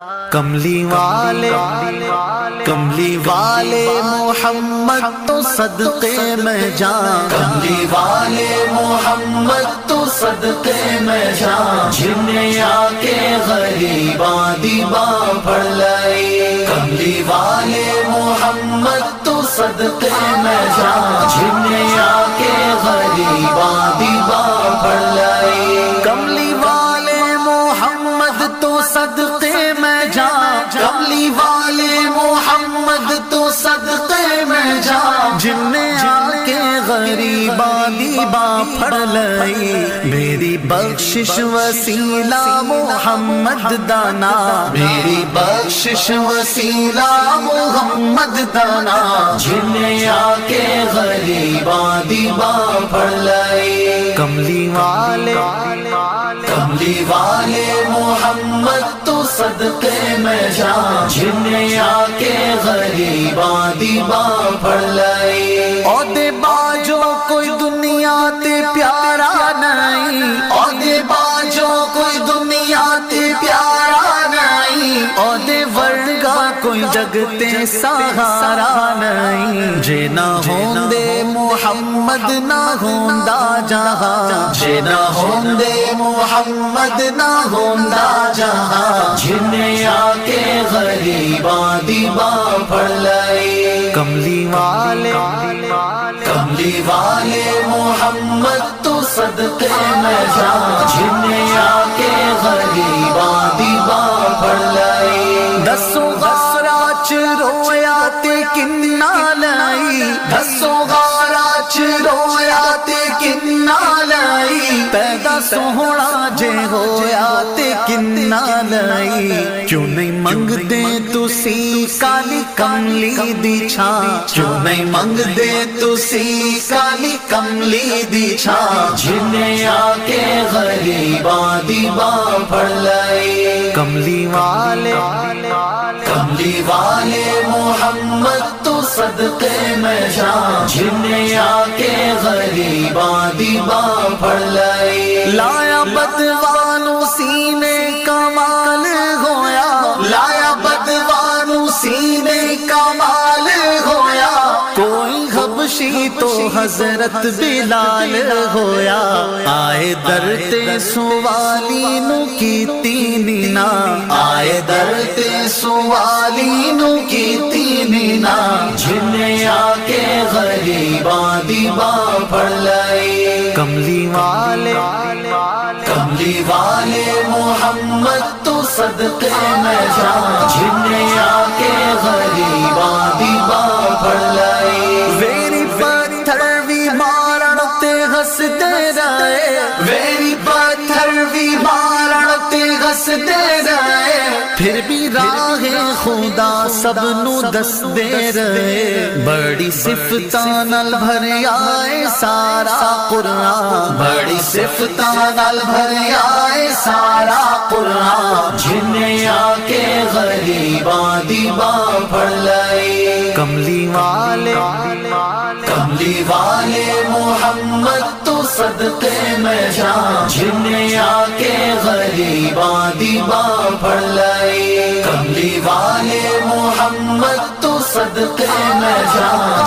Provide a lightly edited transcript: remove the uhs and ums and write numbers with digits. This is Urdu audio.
کملی والے محمد تو صدقے میں جان، کملی والے محمد تو صدقے میں جان، جن نے آ کے غریباں دی باں پڑ لائی۔ کملی والے محمد تو صدقے میں جان، جن نے آ کے غریباں دی باں پڑ لائی۔ کملی والے محمد تو صدقے میں جان، کملی والے محمد تو صدقے میں جان، جن نے آ کے غریباں دی باں پھڑ لئی۔ میری بخشش وسیلہ محمد دانا، میری بخشش وسیلہ محمد دانا، جن نے آ کے غریباں دی باں پھڑ لائی۔ کملی والے محمد تو صدقے میں جان، جن نے آ کے غریباں دی باں پھڑ لائی۔ عہدے باجو کوئی دنیا تے پیارا نہیں، عہدے باجو کوئی دنیا تے پیارا نہیں، عہدے ورگا کوئی جگ تے سہارا نہیں۔ جے نہ ہوندے محمد نہ ہوندا جہاں، جے نہ ہوندے محمد نہ ہوندا جہاں، جن نے آ کے غریباں دی باں پھڑ لائی۔ کملی والے محمد تو صدقے میں جان، جن نے آ کے غریباں دی باں پھڑ لائی۔ دسوں غارہ چ رویا تے کنا لائی، دسوں غارہ چ رویا تے کنا لائی۔ پیدا سوہنا جے ہویا تے کنا لائی۔ کیوں نہیں منگدے تسی کالی کملی دی چھاں، کیوں نہیں منگدے تسی کالی کملی دی چھاں، جن نے آ کے غریباں دی باں پھڑ لائی۔ کملی والے محمد تو صدقے میں جان، جن نے آ کے غریباں دی باں پھڑ لائی۔ لایا بدوانو سینے کمال ہویا، لایا بدوانو سینے کمال ہویا۔ کوئی حبشی تو حضرت بلال ہویا۔ آئے در تے سوالی نو کیتی نینا، آئے در تے سوالی نو کیتی نینا، جن نے آ کے غریباں دی باں پھڑ لائی۔ کملی والے محمد تو صدقے میں جان، جن نے آ کے غریباں دی باں پھڑ لائی۔ ویری پتھر بھی مارن تے ہسدے رہے، ویری پتھر بھی مارن تے ہسدے رہے، پھر بھی راہ خدا سب نو دس دے رہے۔ بڑی صفتاں نال بھریا اے سارا قرآن، بڑی صفتاں نال بھریا اے سارا قرآن، جن نے آ کے غریباں دی باں پھڑ لائی۔ کملی والے محمد تو صدقے میں جان، جن نے آ کے غریباں دی باں پھڑ لائی۔ کملی والے محمد تو صدقے میں جان،